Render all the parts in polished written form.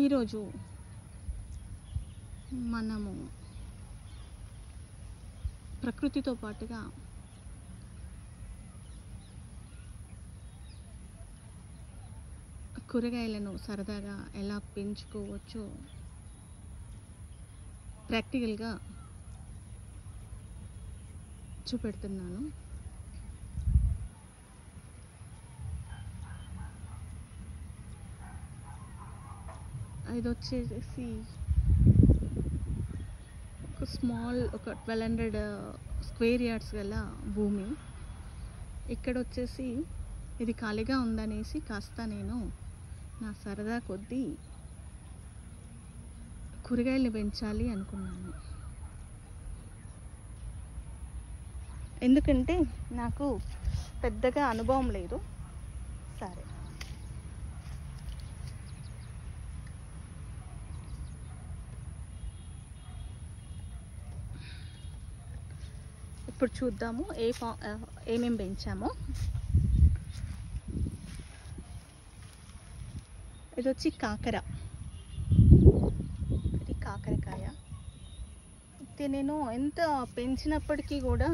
ఈరోజు మనము ప్రకృతితో పాటుగా కూరగాయలను సరదాగా ఎలా పెంచుకోవచ్చో ప్రాక్టికల్గా చూపెడుతున్నాను. ఇది వచ్చేసి ఒక 1200 స్క్వేర్ యార్డ్స్ గల భూమి. ఇక్కడ వచ్చేసి ఇది ఖాళీగా ఉందనేసి కాస్త నేను నా సరదా కొద్దీ కూరగాయలు పెంచాలి అనుకున్నాను. ఎందుకంటే నాకు పెద్దగా అనుభవం లేదు. సరే, ఇప్పుడు చూద్దాము ఏమేం పెంచామో. ఇది వచ్చి ఇది కాకరకాయ. అయితే నేను ఎంత పెంచినప్పటికీ కూడా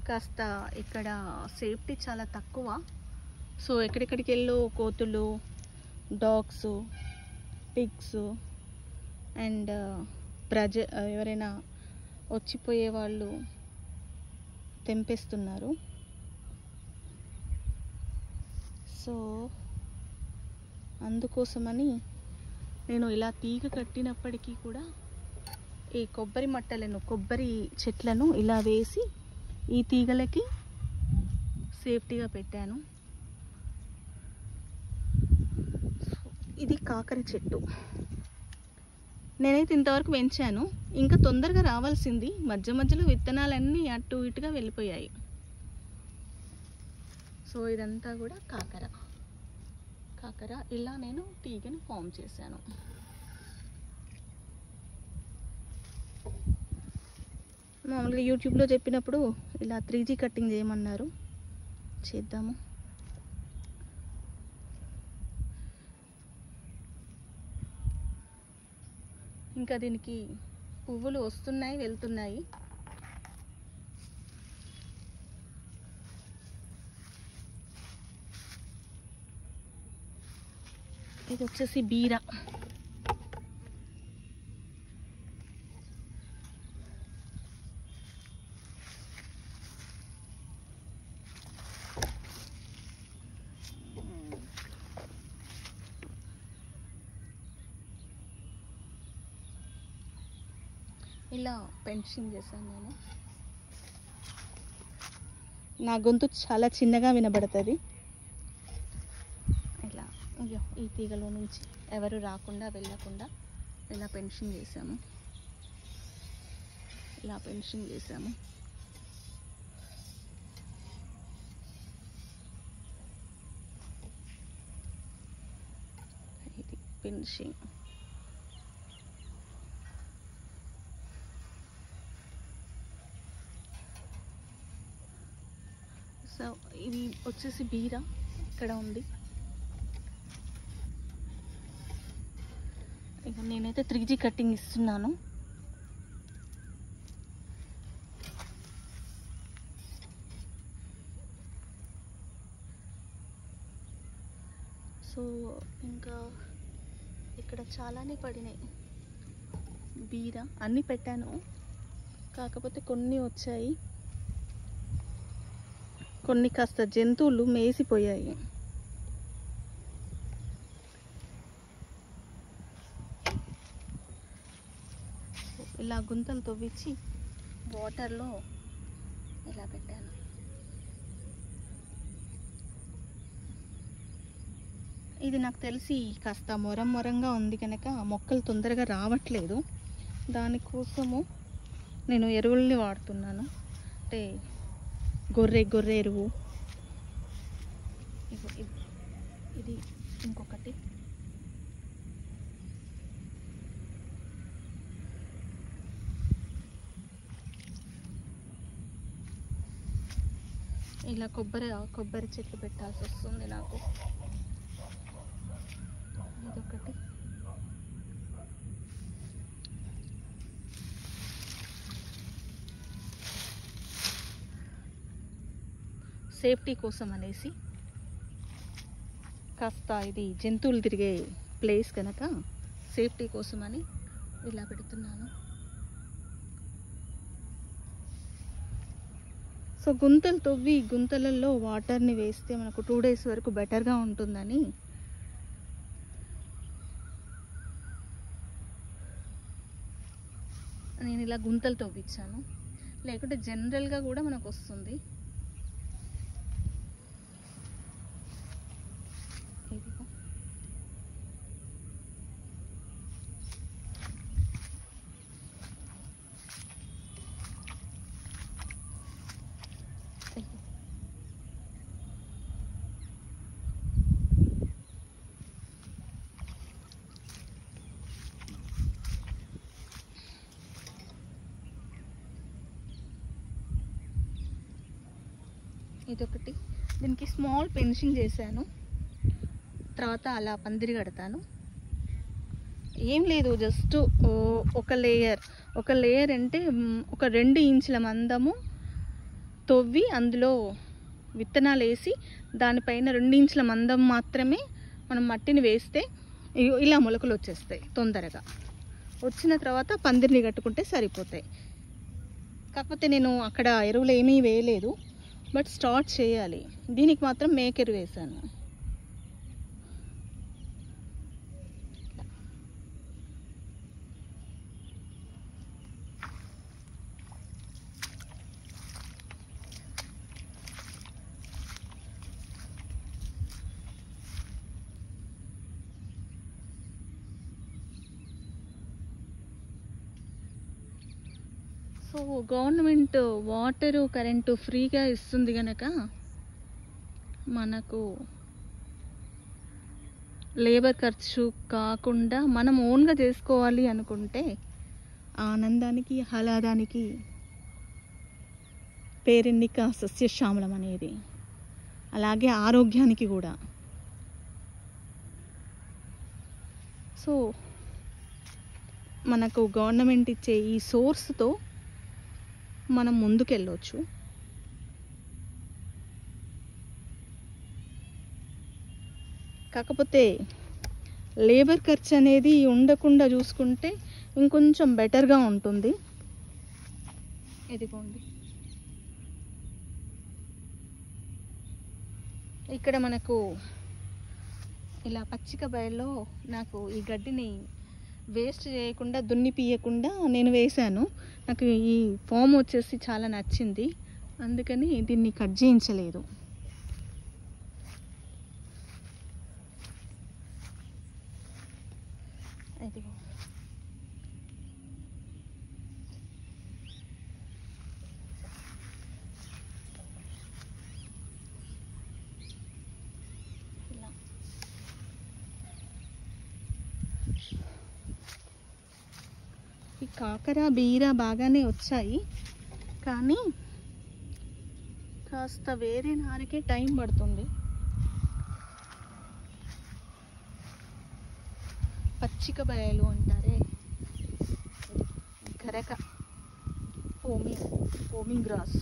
కాస్త ఇక్కడ సేఫ్టీ చాలా తక్కువ. సో ఎక్కడెక్కడికి వెళ్ళో కోతులు, డాగ్స్, పిగ్స్ అండ్ ఎవరైనా వచ్చిపోయే వాళ్ళు తెంపేస్తున్నారు. సో అందుకోసమని నేను ఇలా తీగ కట్టినప్పటికీ కూడా ఈ కొబ్బరి చెట్లను ఇలా వేసి ఈ తీగలకి సేఫ్టీగా పెట్టాను. ఇది కాకర చెట్టు. నేనైతే ఇంతవరకు పెంచాను. ఇంకా తొందరగా రావాల్సింది. మధ్య మధ్యలో విత్తనాలన్నీ అటు ఇటుగా వెళ్ళిపోయాయి. సో ఇదంతా కూడా కాకర ఇలా నేను తీగని ఫామ్ చేశాను. మామూలుగా యూట్యూబ్లో చెప్పినప్పుడు ఇలా 3G కటింగ్ చేయమన్నారు, చేద్దాము. ఇంకా దీనికి పువ్వులు వస్తున్నాయి, వెళ్తున్నాయి. ఇది వచ్చేసి బీర. ఇలా పెన్షన్ చేశాను నేను. నా గొంతు చాలా చిన్నగా వినబడుతుంది. ఇలా ఈ తీగలో నుంచి ఎవరు రాకుండా వెళ్ళకుండా ఇలా పెన్షన్ చేశాము. ఇది పెన్షన్. సో ఇది వచ్చేసి బీర ఇక్కడ ఉంది. ఇక నేనైతే 3G కటింగ్ ఇస్తున్నాను. సో ఇంకా ఇక్కడ చాలానే పడినాయి. బీర అన్నీ పెట్టాను, కాకపోతే కొన్ని వచ్చాయి, కొన్ని కాస్త జంతువులు మేసిపోయాయి. ఇలా గుంతలు తవ్వించి వాటర్లో ఇలా పెట్టాను. ఇది నాకు తెలిసి కాస్త మొరంగా ఉంది కనుక మొక్కలు తొందరగా రావట్లేదు. దానికోసము నేను ఎరువుల్ని వాడుతున్నాను. అంటే గొర్రె ఎరువు. ఇది ఇంకొకటి. ఇలా కొబ్బరి చెట్లు పెట్టాల్సి వస్తుంది నాకు. ఇదొకటి. సేఫ్టీ కోసం అనేసి కాస్త ఇది జంతువులు తిరిగే ప్లేస్ కనుక సేఫ్టీ కోసం అని ఇలా పెడుతున్నాను. సో గుంతలు తవ్వి గుంతలలో వాటర్ని వేస్తే మనకు 2 days వరకు బెటర్గా ఉంటుందని నేను ఇలా గుంతలు తవ్వించాను. లేకుంటే జనరల్గా కూడా మనకు వస్తుంది. ఇదిగో ఇదొకటి. దీనికి స్మాల్ ఫినిషింగ్ చేశాను. తర్వాత అలా పందిరి కడతాను. ఏం లేదు, జస్ట్ ఒక లేయర్ అంటే ఒక 2 ఇంచుల మందము తవ్వి అందులో విత్తనాలు వేసి దానిపైన 2 ఇంచుల మందం మాత్రమే మనం మట్టిని వేస్తే ఇలా మొలకలు వచ్చేస్తాయి. తొందరగా వచ్చిన తర్వాత పందిరిని కట్టుకుంటే సరిపోతాయి. కాకపోతే నేను అక్కడ ఎరువులు ఏమీ వేయలేదు, బట్ స్టార్ట్ చేయాలి. దీనికి మాత్రం మేకెరు వేశాను. సో గవర్నమెంట్ వాటరు కరెంటు ఫ్రీగా ఇస్తుంది కనుక మనకు లేబర్ ఖర్చు కాకుండా మనం ఓన్గా చేసుకోవాలి అనుకుంటే ఆనందానికి ఆహ్లాదానికి పేరెన్నిక సస్యశ్యామలం అనేది, అలాగే ఆరోగ్యానికి కూడా. సో మనకు గవర్నమెంట్ ఇచ్చే ఈ సోర్స్తో మనం ముందుకెళ్ళొచ్చు. కాకపోతే లేబర్ ఖర్చు అనేది ఉండకుండా చూసుకుంటే ఇంకొంచెం బెటర్గా ఉంటుంది. ఇదిగోండి, ఇక్కడ మనకు ఇలా పచ్చిక బయల్లో నాకు ఈ గడ్డిని వేస్ట్ చేయకుండా దున్ని పీయకుండా నేను వేశాను. నాకు ఈ ఫామ్ వచ్చేసి చాలా నచ్చింది, అందుకని దీన్ని కట్ చేయించలేదు. ఇదిగో ఇలా ఈ కాకర బీర బాగానే వచ్చాయి, కానీ కాస్త వేరే నారకే టైం పడుతుంది. పచ్చిక బయలు అంటారే, గరక ఫోమింగ్ గ్రాస్.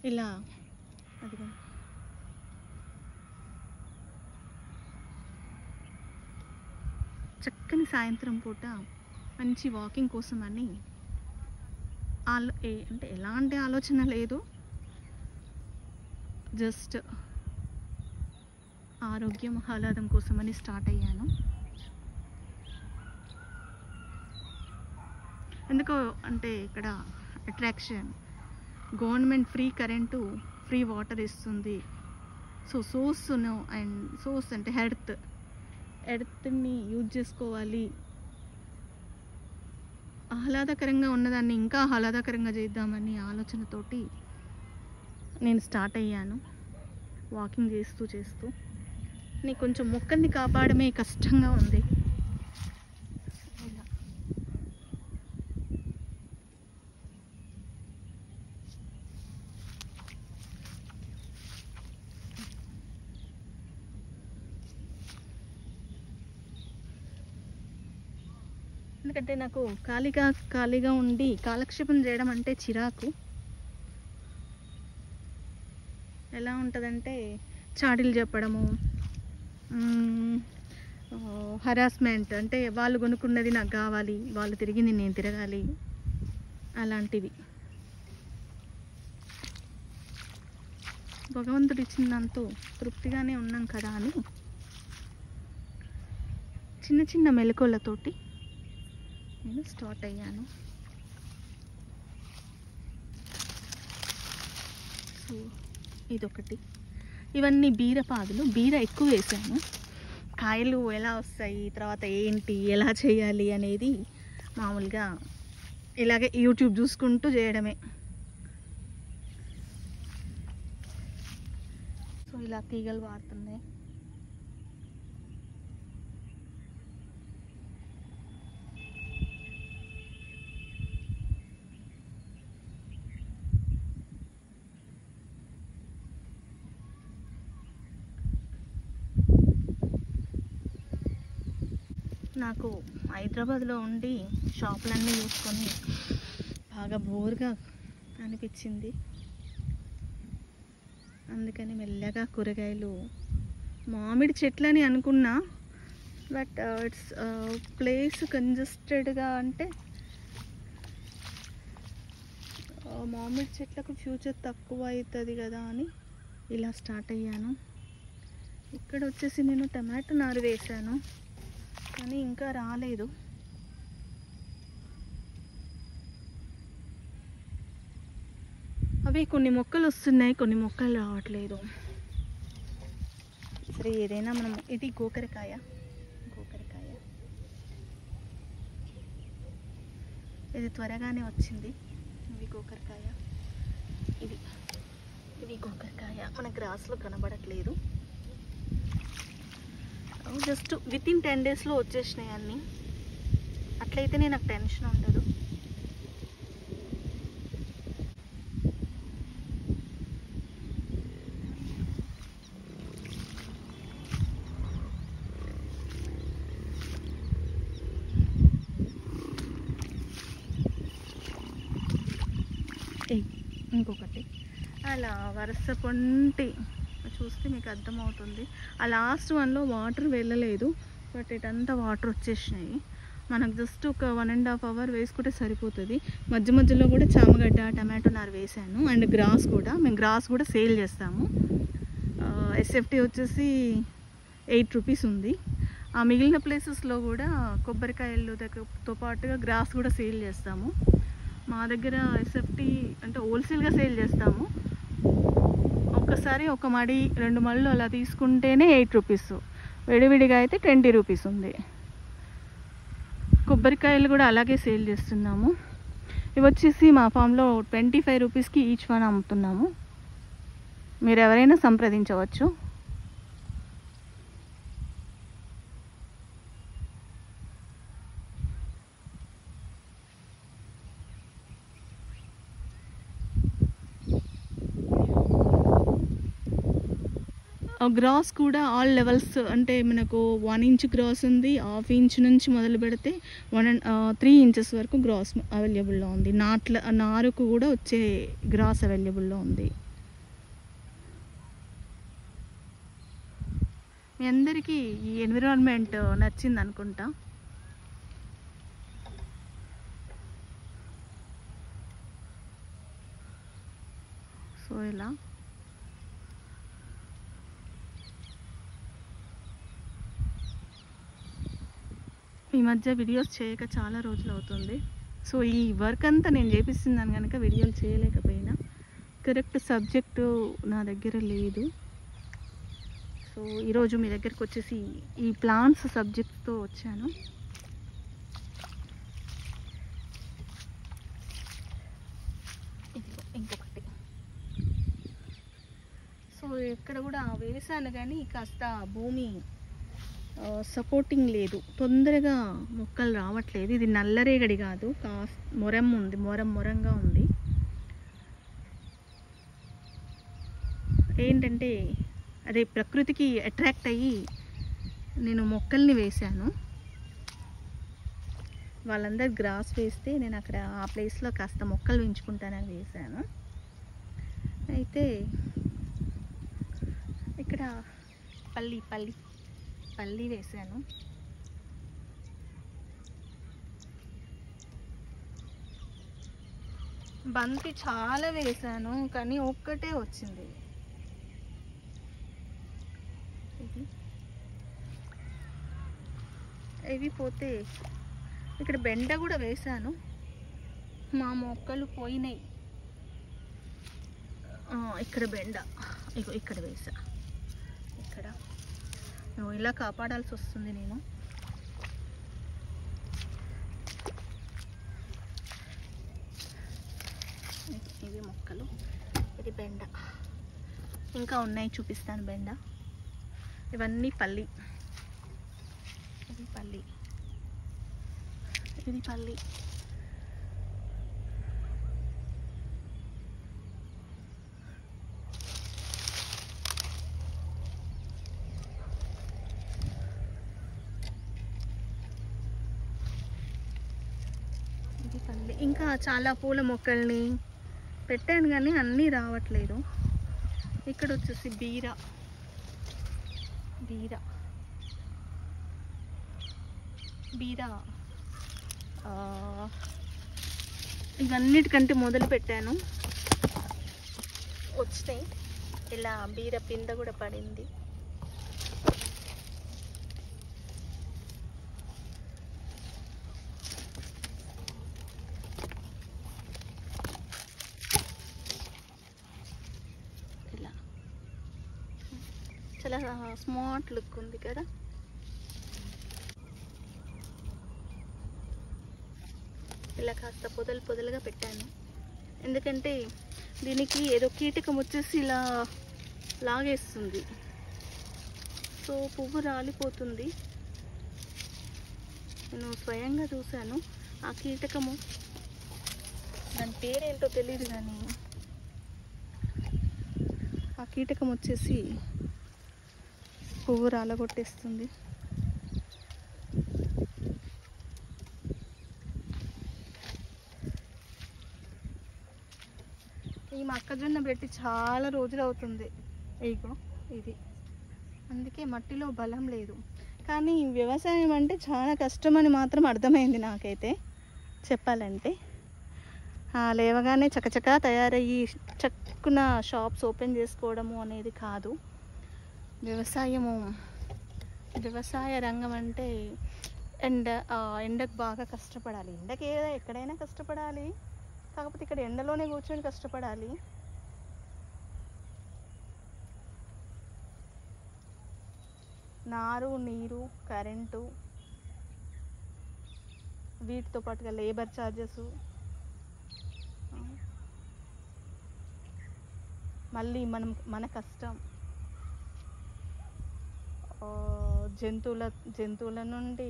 ఇలా అదిగో చక్కని సాయంత్రం పూట మంచి వాకింగ్ కోసం అని అంటే ఎలాంటి ఆలోచన లేదు, జస్ట్ ఆరోగ్యం ఆహ్లాదం కోసమని స్టార్ట్ అయ్యాను. ఎందుకో అంటే ఇక్కడ attraction, government free current free water ఇస్తుంది. సో సోర్స్ను అండ్ సోర్స్ అంటే ఎర్త్ని యూజ్ చేసుకోవాలి, ఆహ్లాదకరంగా ఉన్నదాన్ని ఇంకా ఆహ్లాదకరంగా చేద్దామని ఆలోచనతోటి నేను స్టార్ట్ అయ్యాను వాకింగ్ చేస్తూ. నీకు కొంచెం మొక్కల్ని కాపాడమే కష్టంగా ఉంది. ఎందుకంటే నాకు ఖాళీగా ఉండి కాలక్షేపం చేయడం అంటే చిరాకు. ఎలా ఉంటుందంటే చాడీలు చెప్పడము, హరాస్మెంట్, అంటే వాళ్ళు కొనుక్కున్నది నాకు కావాలి, వాళ్ళు తిరిగింది నేను తిరగాలి, అలాంటివి. భగవంతుడు ఇచ్చినంత తృప్తిగానే ఉన్నాం కదా అని చిన్న చిన్న మెలకువలతోటి నేను స్టార్ట్ అయ్యాను. సో ఇదొకటి. ఇవన్నీ బీరపాదులు. బీర ఎక్కువ వేసాను. కాయలు ఎలా వస్తాయి, తర్వాత ఏంటి, ఎలా చేయాలి అనేది మామూలుగా ఇలాగే యూట్యూబ్ చూసుకుంటూ చేయడమే. సో ఇలా తీగలు వాడుతున్నాయి. నాకు హైదరాబాద్లో ఉండి షాపులన్నీ చూసుకొని బాగా బోర్గా అనిపించింది. అందుకని మెల్లగా కూరగాయలు, మామిడి చెట్లని అనుకున్నా, బట్ ఇట్స్ ప్లేస్ కంజెస్టెడ్గా, అంటే మామిడి చెట్లకు ఫ్యూచర్ తక్కువ అవుతుంది కదా అని ఇలా స్టార్ట్ అయ్యాను. ఇక్కడ వచ్చేసి నేను టమాటో నారు వేసాను, కానీ ఇంకా రాలేదు. అవి కొన్ని మొక్కలు వస్తున్నాయి, కొన్ని మొక్కలు రావట్లేదు. సరే ఏదైనా మనం, ఇది గోకరకాయ, ఇది త్వరగానే వచ్చింది. ఇవి గోకరకాయ, ఇవి గోకరకాయ మన గ్రాస్లో కనబడట్లేదు. జస్ట్ వితిన్ 10 డేస్లో వచ్చేసినాయి అన్నీ. అట్లయితేనే నాకు టెన్షన్ ఉండదు. ఇంకొకటి అలా వరుస పొంటి చూస్తే మీకు అర్థమవుతుంది. ఆ లాస్ట్ వన్లో వాటర్ వెళ్ళలేదు, బట్ ఇటంతా వాటర్ వచ్చేసినాయి. మనకు జస్ట్ ఒక 1.5 అవర్ వేసుకుంటే సరిపోతుంది. మధ్య మధ్యలో కూడా చామగడ్డ, టమాటో నారు వేసాను. అండ్ గ్రాస్ కూడా, మేము గ్రాస్ కూడా సేల్ చేస్తాము. ఎస్ఎఫ్టీ వచ్చేసి 8 రూపీస్ ఉంది. ఆ మిగిలిన ప్లేసెస్లో కూడా కొబ్బరికాయలతో పాటుగా గ్రాస్ కూడా సేల్ చేస్తాము. మా దగ్గర ఎస్ఎఫ్టీ అంటే హోల్సేల్గా సేల్ చేస్తాము. ఒక్కసారి ఒక మడి 2 మళ్ళు అలా తీసుకుంటేనే 8 రూపీస్, విడివిడిగా అయితే 20 రూపీస్ ఉంది. కొబ్బరికాయలు కూడా అలాగే సేల్ చేస్తున్నాము. ఇవి వచ్చేసి మా ఫామ్లో 25 రూపీస్కి ఈచ్ వన్ అమ్ముతున్నాము. మీరు ఎవరైనా సంప్రదించవచ్చు. గ్రాస్ కూడా ఆల్ లెవెల్స్, అంటే మనకు 1 ఇంచ్ గ్రాస్ ఉంది, 1/2 ఇంచ్ నుంచి మొదలు పెడితే 3 ఇంచెస్ వరకు గ్రాస్ అవైలబుల్లో ఉంది. నారుకు కూడా వచ్చే గ్రాస్ అవైలబుల్లో ఉంది. మీ అందరికీ ఈ ఎన్విరాన్మెంట్ నచ్చింది అనుకుంటా. సో ఇలా ఈ మధ్య వీడియోస్ చేయక చాలా రోజులు అవుతుంది. సో ఈ వర్క్ అంతా నేను చేపిస్తున్నాను కనుక వీడియోలు చేయలేకపోయినా, కరెక్ట్ సబ్జెక్టు నా దగ్గర లేదు. సో ఈరోజు మీ దగ్గరికి వచ్చేసి ఈ ప్లాంట్స్ సబ్జెక్ట్తో వచ్చాను. ఇంకొకటి, సో ఇక్కడ కూడా వేసాను కానీ కాస్త భూమి సపోర్టింగ్ లేదు, తొందరగా మొక్కలు రావట్లేదు. ఇది నల్లరేగడి కాదు, మొరం ఉంది, మొరంగా ఉంది. ఏంటంటే అదే ప్రకృతికి అట్రాక్ట్ అయ్యి నేను మొక్కల్ని వేశాను. వాళ్ళందరూ గ్రాస్ వేస్తే నేను అక్కడ ఆ ప్లేస్లో కాస్త మొక్కలు పెంచుకుంటానని వేశాను. అయితే ఇక్కడ పల్లి వేశాను. బంతి చాలా వేశాను కానీ ఒక్కటే వచ్చింది. ఇవి పోతే ఇక్కడ బెండ కూడా వేశాను. మా మొక్కలు పోయినాయి. ఇక్కడ బెండ ఇగో ఇక్కడ వేసా. ఇక్కడ ఇలా కాపాడాల్సి వస్తుంది నేను. ఇవి మొక్కలు, ఇది బెండ. ఇంకా ఉన్నాయి, చూపిస్తాను బెండ. ఇవన్నీ పల్లి, ఇది పల్లి. ఇంకా చాలా పూల మొక్కల్ని పెట్టాను కానీ అన్నీ రావట్లేదు. ఇక్కడ వచ్చేసి బీర ఇవన్నిటికంటే మొదలు పెట్టాను, వచ్చినాయి. ఇలా బీర పింద కూడా పడింది. ఇలా చాలా స్మార్ట్ లుక్ ఉంది కదా. ఇలా కాస్త పొదలుగా పెట్టాను, ఎందుకంటే దీనికి ఏదో కీటకం వచ్చేసి ఇలా లాగేస్తుంది. సో పువ్వు రాలిపోతుంది. నేను స్వయంగా చూశాను. ఆ కీటకము, దాని పేరేంటో తెలియదు కానీ ఆ కీటకం వచ్చేసి పువ్వు రాలగొట్టేస్తుంది. ఈ మొక్కజొన్న పెట్టి చాలా రోజులు అవుతుంది. ఇగో ఇది, అందుకే మట్టిలో బలం లేదు. కానీ వ్యవసాయం అంటే చాలా కష్టమని మాత్రం అర్థమైంది నాకైతే చెప్పాలంటే. లేవగానే చకచకా తయారయ్యి చక్కున షాప్స్ ఓపెన్ చేసుకోవడము అనేది కాదు. వ్యవసాయ రంగం అంటే ఎండకు బాగా కష్టపడాలి. ఎండకి ఎక్కడైనా కష్టపడాలి, కాకపోతే ఇక్కడ ఎండలోనే కూర్చొని కష్టపడాలి. నారు, నీరు, కరెంటు, వీటితో పాటుగా లేబర్ ఛార్జెస్, మళ్ళీ మన కష్టం, జంతువుల నుండి,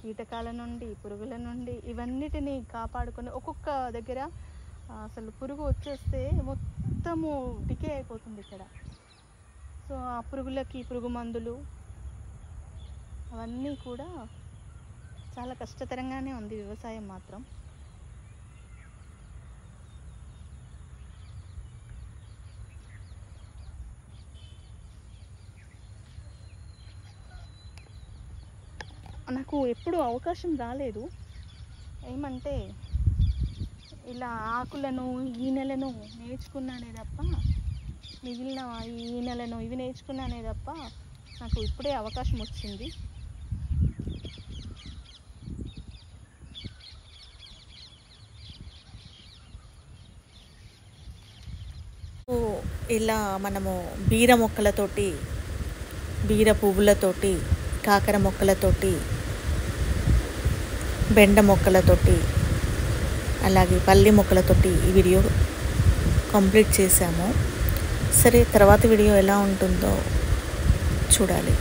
కీటకాల నుండి, పురుగుల నుండి ఇవన్నిటిని కాపాడుకొని ఒక్కొక్క దగ్గర అసలు పురుగు వచ్చేస్తే మొత్తము డికే అయిపోతుంది ఇక్కడ. సో ఆ పురుగులకి పురుగు మందులు అవన్నీ కూడా చాలా కష్టతరంగానే ఉంది వ్యవసాయం మాత్రం. నాకు ఎప్పుడు అవకాశం రాలేదు. ఏమంటే ఇలా ఆకులను, ఈనెలను నేర్చుకున్నానే తప్ప, మిగిలిన ఈనెలను ఇవి నేర్చుకున్నానే తప్ప నాకు ఇప్పుడే అవకాశం వచ్చింది. ఇలా మనము బీర మొక్కలతోటి, బీర పువ్వులతోటి, కాకర మొక్కలతోటి, బెండ మొక్కలతోటి, అలాగే పల్లి మొక్కలతోటి ఈ వీడియో కంప్లీట్ చేశాము. సరే, తర్వాత వీడియో ఎలా ఉంటుందో చూడాలి.